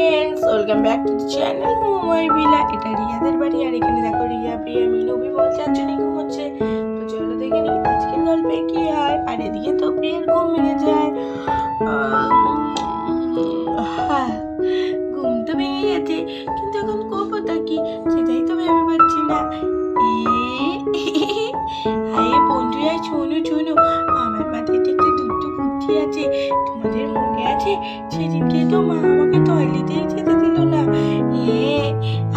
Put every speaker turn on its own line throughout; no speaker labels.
Friends welcome back to the channel Momoi villa. এটা রিয়াদের বাড়ি আর এখানে দেখো রিয়া প্রিয়া মিনু বিমল চারজনই ঘুমোচ্ছে। তো চলো দেখে নিই আজকের গল্পে কি হয়। আর এদিকে তো প্রিয়ার ঘুম ভেঙে যায়। ঘুম তো ভেঙে গেছে কিন্তু এখন করবোটা কি সেটাই তো ভেবে পাচ্ছি না। আরে বন্ধুরা শোনো শোনো, আমার মাথায় একটা দুটো বুদ্ধি আছে। তোমাদের মনে আছে সেদিনকে তো মা আমাকে টয়লেটেই যেতে দিল না?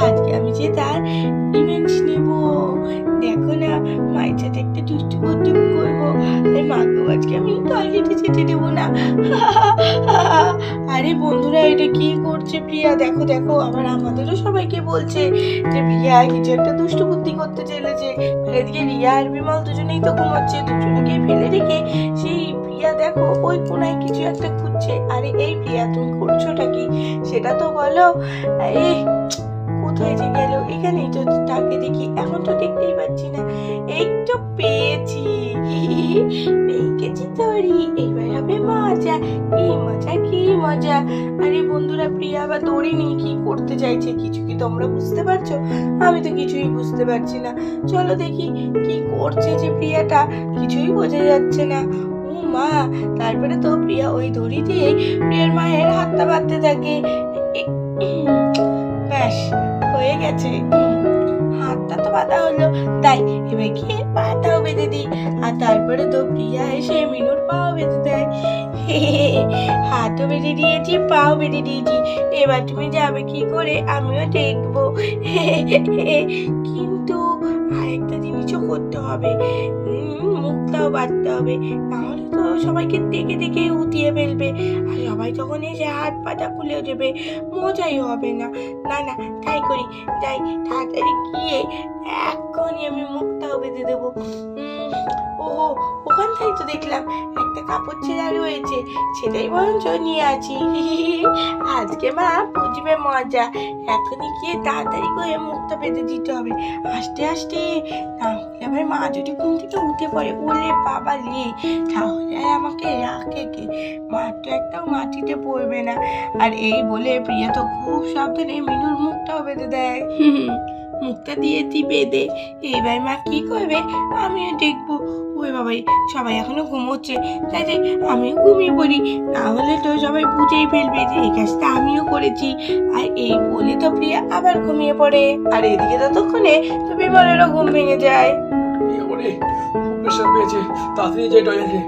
আজকে আমি যে তার রিভেঞ্জ নেব। দেখো না, মায়ের সাথে একটা দুষ্টু বুদ্ধি করবো আর মাকেও আজকে আমি টয়লেটে যেতে দেবো না। আরে বন্ধুরা এটা কি করছে প্রিয়া? দেখো দেখো, আবার আমাদেরও সবাইকে বলছে যে প্রিয়া কিছু একটা দুষ্টু বুদ্ধি করতে চলেছে। আর এদিকে রিয়া আর বিমল দুজনেই তো ঘুমাচ্ছে, দুজনকে ফেলে রেখে সেই প্রিয়া দেখো ওই কোনায় কিছু একটা খুঁজছে। আরে এই প্রিয়া তুমি করছোটা কি সেটা তো বলো। কোথায় যে গেল? এখানেই তো তাকে দেখি, এখন তো দেখতেই পাচ্ছি না। এই তো পেয়েছি, পেয়ে গেছি তরি। এইবার হবে মজা, কি মজা কি মজা। আরে বন্ধুরা প্রিয়া আবার দড়ি নিয়ে কি করতে চাইছে কিছু কি তোমরা বুঝতে পারছো? আমি তো কিছুই বুঝতে পারছি না। চলো দেখি কি করছে যে প্রিয়াটা, কিছুই বোঝা যাচ্ছে না। মা, তারপরে তো প্রিয়া ওই দড়ি দিয়ে প্রিয়ার মায়ের হাতটা বাঁধতে থাকে। ব্যাস হয়ে গেছে, হাতটা তো বাঁধা হলো। তাই এবার গিয়ে পাটাও বেঁধে দিই। আর তারপরে তো প্রিয়া এসে মিনুর পাও বেঁধে দেয়। হাতও বেঁধে দিয়েছি, পাও বেঁধে দিয়েছি। এবার তুমি যাবে কি করে আমিও দেখবো। কিন্তু আরেকটা জিনিসও করতে হবে, মুখটাও বাঁধতে হবে, নাহলে তো সবাইকে দেখে দেখে উঠিয়ে ফেলবে। আর সবাই যখন এসে হাত পাটা খুলে দেবে, মজাই হবে না। না না, তাই করি, যাই তাড়াতাড়ি গিয়ে এখনই আমি মুখটাও বেঁধে দেবো। ওহো, ওখান থেকে তো দেখলাম একটা কাপড় ছেঁড়া রয়েছে, সেটাই বরঞ্চ নিয়ে আছি। আজকে মা বুঝবে মজা। এখনই গিয়ে তাড়াতাড়ি করে মুখটা বেঁধে দিতে হবে, আস্তে আস্তে। না হলে আমার মা যদি ঘুম থেকে উঠে পড়ে, ওলে বাবা লে, তাহলে আমাকে রাখে কে? মা তো একটাও মাটিতে পড়বে না। আর এই বলে প্রিয়া তো খুব সাবধানে মিনুর মুখটাও বেঁধে দেয়। মুখটা দিয়েছি বেঁধে, এইবার মা কি করবে আমিও দেখবো। ওই বাবাই, সবাই এখনো ঘুমোচ্ছে, তাই তাই আমিও ঘুমিয়ে পড়ি, না হলে তো সবাই বুঝেই ফেলবে যে এই কাজটা আমিও করেছি। আর এই বলে তো প্রিয়া আবার ঘুমিয়ে পড়ে। আর এদিকে ততক্ষণে তো বিমলেরও ঘুম ভেঙে যায়।
তাড়াতাড়ি যাই টয়লেটে।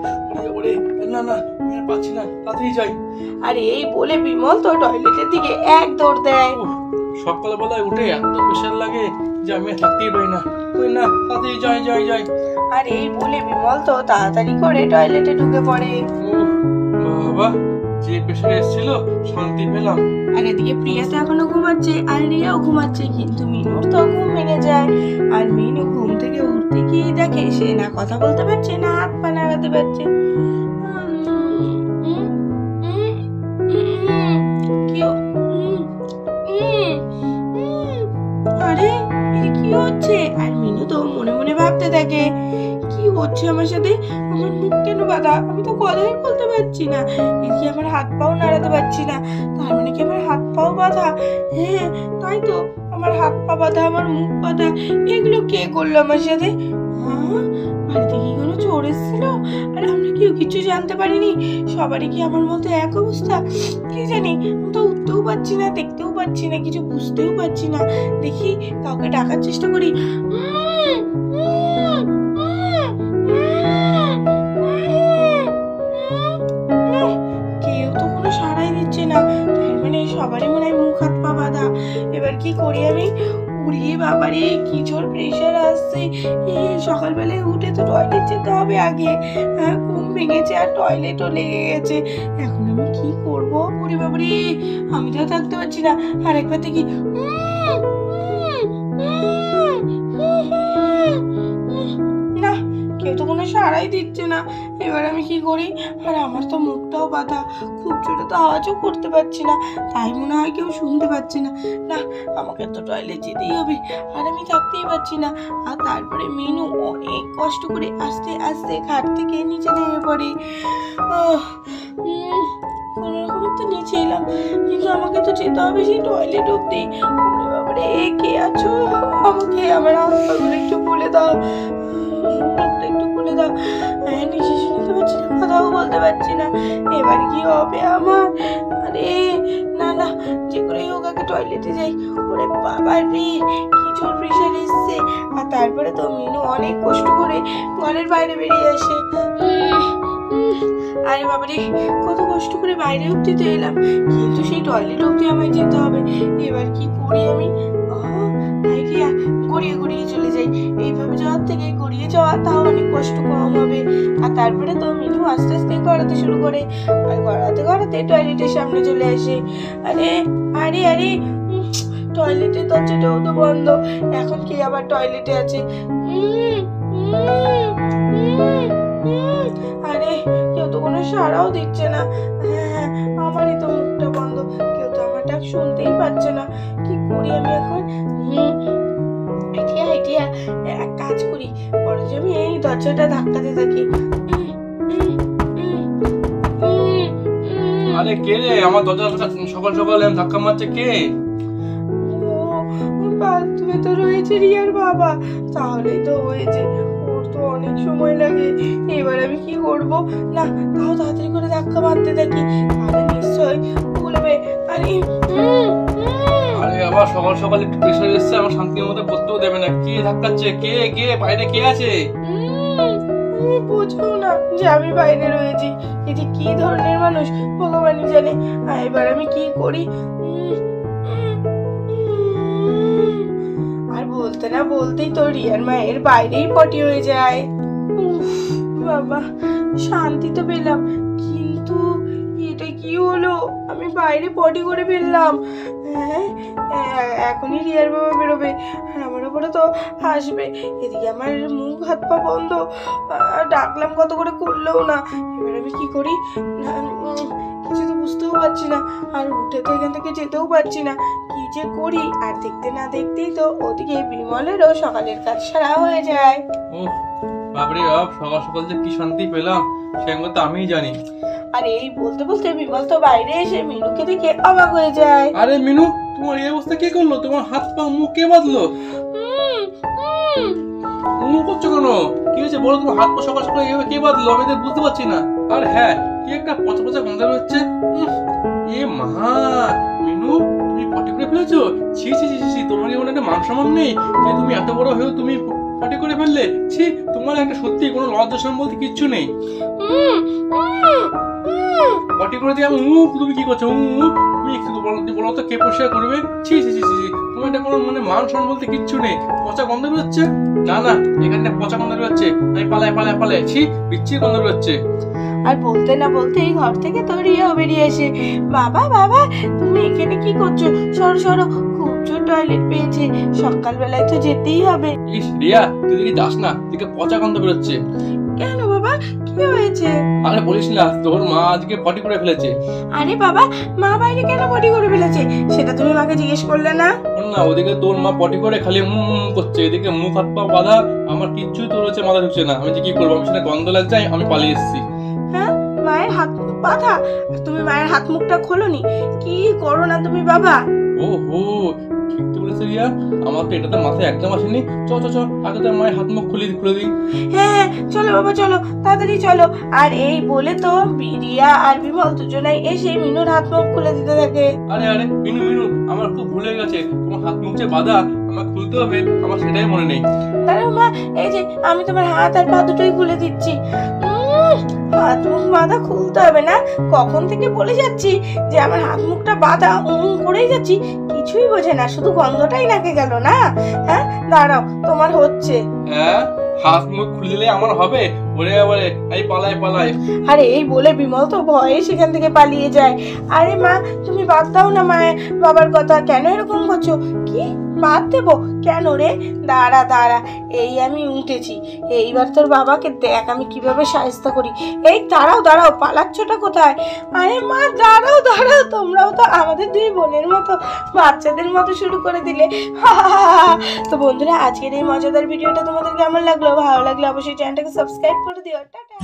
না না, পাচ্ছি না, তাড়াতাড়ি যাই।
আর এই বলে বিমল তো টয়লেটের দিকে এক দৌড় দেয়।
সকালবেলায় উঠে এত প্রেশার লাগে যে আমি থাকতেই পারি না। কই না, তাড়াতাড়ি যাই যাই যাই।
আর এই বলে বিমল তো তাড়াতাড়ি করে টয়লেটে ঢুকে পড়ে।
বাবা, যে প্রেশার এসেছিল শান্তি পেলাম।
আর এদিকে প্রিয়া তো এখনো ঘুমাচ্ছে আর রিয়াও ঘুমাচ্ছে, কিন্তু মিনুর তো ঘুম ভেঙে যায়। আর মিনু ঘুম থেকে উঠতে গিয়ে দেখে সে না কথা বলতে পারছে না হাত পা নাড়াতে পারছে। আরে কি হচ্ছে? আর মিনু তো মনে মনে ভাবতে থাকে কি হচ্ছে আমার সাথে, আমার মুখ কেন বাঁধা, আমি তো কথাই বলতে পারছি না, এদিকে আমার হাত পাও নাড়াতে পারছি না, তার মানে কি আমার হাত পাও বাঁধা? হ্যাঁ তাই তো, আমার হাত পা বাঁধা, আমার মুখ বাঁধা, এগুলো কে করলো আমার সাথে? বাড়িতে কি কোনো চোর এসেছিল আর আমরা কেউ কিছু জানতে পারিনি? সবারই কি আমার মতো এক অবস্থা? কি জানি, আমি তো উঠতেও পারছি না, দেখতেও পাচ্ছি না, কিছু বুঝতেও পারছি না। দেখি কাউকে ডাকার চেষ্টা করি। কেউ তো কোনো সাড়াই দিচ্ছে না, তার মানে সবারই মনে হয় মুখ হাত পা বাঁধা। এবার কি করি আমি? উড়িয়ে বাবারে কি জোর প্রেশার আসছে। সকালবেলায় উঠে তো টয়লেট যেতে হবে আগে, ঘুম ভেঙেছে আর টয়লেটও লেগে গেছে। এখন আমি কি করবো? ওরে বাবারে, আমি তো থাকতে পারছি না। আর একবার দেখি, না কেউ তো কোনো সাড়াই দিচ্ছে না। এবার আমি কি করি? আর আমার তো মুখটাও বাঁধা, খুব জোরে তো আওয়াজও করতে পারছি না, তাই মনে হয় কেউ শুনতে পাচ্ছে না। না, আমাকে তো টয়লেট যেতেই হবে, আর আমি থাকতেই পারছি না। আর তারপরে মিনু অনেক কষ্ট করে আস্তে আস্তে খাট থেকে নিচে নেমে পড়ে। কোনো রকম তো নিচে এলাম, কিন্তু আমাকে তো যেতে হবে সেই টয়লেট অব্দি। ওরে বাবারে, কে আছো? আমাকে আমার হাত পাগুলো একটু খুলে দাও, মুখটা একটু খুলে দাও। নিঃশ্বাস নিতে পারছি না, কথাও বলতে পারছি না। এবার কি হবে আমার? আরে না না, যে করেই হোক আগে টয়লেটে যাই। ওরে বাবা রে, কি জোর প্রেশার এসছে। আর তারপরে তো মিনু অনেক কষ্ট করে ঘরের বাইরে বেরিয়ে আসে। আরে বাবারে, কত কষ্ট করে বাইরে অব্দি তো এলাম, কিন্তু সেই টয়লেট অব্দি আমায় যেতে হবে। এবার কি করি আমি? আইডিয়া, গড়িয়ে গড়িয়ে চলে যাই। এইভাবে যাওয়ার থেকে গড়িয়ে যাওয়া, তাও অনেক কষ্ট কম হবে। আর তারপরে তো মিনু আস্তে আস্তে গড়াতে শুরু করে, আর গড়াতে গড়াতে টয়লেটের সামনে চলে আসে। আরে আরে আরে, টয়লেটের দরজাটাও তো বন্ধ। এখন কি আবার টয়লেটে আছে? আরে কেউ তো কোনো সাড়াও দিচ্ছে না। হ্যাঁ, আমারই তো মুখটা বন্ধ, কেউ তো আমার ডাক শুনতেই পাচ্ছে না। কি করি আমি এখন? আইডিয়া, এক কাজ করি, বরঞ্চ আমি এই দরজাটা ধাক্কাতে থাকি।
আরে কে রে আমার দরজা সকাল সকাল ধাক্কা মারছে? কে?
বাথরুমে তো রয়েছে রিয়ার বাবা। তাহলেই তো হয়েছে, ওর তো অনেক সময় লাগে। এবার আমি কি করব? না, তাও তাড়াতাড়ি করে ধাক্কা মারতে থাকি, তাহলে নিশ্চয় খুলবে। আরে
আরে আবার সকাল সকাল একটু প্রেশার এসছে, আমার শান্তির মধ্যে পড়তেও দেবে না। কে ধাক্কাচ্ছে? কে কে বাইরে কে আছে?
বুঝবো না যে আমি বাইরে রয়েছি। এটি কি ধরনের মানুষ ভগবানই জানে। এবার আমি কি করি? আর বলতে না বলতেই তো রিয়ার মায়ের বাইরেই পটি হয়ে যায়। বাবা, শান্তি তো পেলাম, কিন্তু এটা কি হলো? আমি বাইরে পটি করে ফেললাম। হ্যাঁ, এখনই রিয়ার বাবা বেরোবে, আর আমার উপরে তো হাসবে। এদিকে আমার মুখ হাত পা বন্ধ, ডাকলাম কত করে, করলেও না। এবার আমি কি করি? কিছু তো বুঝতেও পারছি না, আর উঠে তো এখান থেকে যেতেও পারছি না। কি যে করি? আর দেখতে না দেখতেই তো ওদিকে বিমলেরও সকালের কাজ সারা হয়ে যায়।
ও বাবরে বাপ, সকাল সকাল যে কি শান্তি পেলাম সেগুলো তো আমিই জানি।
আর এই বলতে বলতে বিমল তো বাইরে এসে মিনুকে দেখে অবাক হয়ে যায়।
আরে মিনু, তোমার এই অবস্থা কে করলো? তোমার হাত পা মুখ কে বাঁধলো? করছো কেন? কি হয়েছে বলো? তোমার হাত পা সকাল সকাল এইভাবে কে বাঁধলো? আমি তো বুঝতে পারছি না। আর হ্যাঁ, কি একটা পচা পচা গন্ধ হচ্ছে। এ মা, মিনু তুমি পটি করে ফেলেছো? ছি ছি ছি ছি, তোমার কি একটা মান সম্মান নেই যে তুমি এত বড় হয়েও তুমি পটি করে ফেললে? ছি, তোমার একটা সত্যি কোনো লজ্জা শরম বলতে কিচ্ছু নেই। পটি করে দিয়ে তুমি কি করছো? তুমি একটু বলো তো, কে পরিষ্কার করবে? ছি ছি ছি ছি, তোমার এটা কোনো মানে মান সম্মান বলতে কিচ্ছু নেই। পচা গন্ধ বেরোচ্ছে। না না, এখানে পচা গন্ধ বেরোচ্ছে। আমি পালাই। ছি, বিচ্ছিরি গন্ধ বেরোচ্ছে।
আর বলতে না বলতেই ঘর থেকে তো রিয়াও বেরিয়ে এসে, বাবা বাবা তুমি এখানে কি করছো? সরো সরো, খুব জোর টয়লেট পেয়েছে, সকালবেলায় তো যেতেই হবে।
ইস রিয়া, তুই দিকে যাস না, দিকে পচা গন্ধ বেরোচ্ছে।
কেন বাবা, কি হয়েছে?
আরে বলিস না, তোর মা আজকে পটি করে ফেলেছে।
আরে বাবা, মা বাইরে কেন পটি করে ফেলেছে? সেটা তুমি মাকে জিজ্ঞেস করলে না?
না, ওদিকে তোর মা পটি করে খালি করছে, এদিকে মুখ হাত পা বাঁধা, আমার কিচ্ছুই তোর হচ্ছে মাথা ঢুকছে না। আমি যে কি করবো? আমি সেটা গন্ধ লাগছে, আমি পালিয়ে এসেছি।
হ্যাঁ, মায়ের হাত মুখ বাঁধা, আর তুমি মায়ের হাত মুখটা খোলোনি? কি করো না তুমি বাবা?
ওহো, ঠিক তো বলেছে রিয়া, আমার তো এটাতে মাথায় একদম আসেনি। চ আগে তো মায়ের হাত মুখ খুলে দিই।
হ্যাঁ চলো বাবা, চলো তাড়াতাড়ি চলো। আর এই বলে তো রিয়া আর বিমল দুজনাই এসে মিনুর হাত মুখ খুলে দিতে থাকে।
আরে মিনু, আমার খুব ভুলে গেছে, তোমার হাত মুখ যে বাঁধা, আমার খুলতে হবে, আমার সেটাই মনে নেই।
দাঁড়াও মা, এই যে আমি তোমার হাত আর পা দুটোই খুলে দিচ্ছি। হাত মুখ বাঁধা খুলতে হবে না? কখন থেকে বলে যাচ্ছি যে আমার হাত মুখটা বাঁধা, করেই যাচ্ছি, কিছুই বোঝে না, শুধু গন্ধটাই নাকে গেল না। হ্যাঁ দাঁড়াও, তোমার হচ্ছে।
হ্যাঁ, হাত মুখ খুলে দিলে আমার হবে? ওরে ওরে, এই পালাই।
আরে এই বলে বিমল তো ভয়ে সেখান থেকে পালিয়ে যায়। আরে মা, তুমি বাদ দাও না মায়ের বাবার কথা, কেন এরকম করছো? কি বাদ দেবো? কেন রে? দাঁড়া, এই আমি উঠেছি, এইবার তোর বাবাকে দেখ আমি কিভাবে সাহায্য করি। এই দাঁড়াও, পালাচ্ছোটা কোথায়? আরে মা দাঁড়াও, তোমরাও তো আমাদের দুই বোনের মতো, বাচ্চাদের মতো শুরু করে দিলে। তো বন্ধুরা, আজকের এই মজাদার ভিডিওটা তোমাদের কেমন লাগলো? ভালো লাগলে অবশ্যই চ্যানেলটাকে সাবস্ক্রাইব করে দিও। টাটা।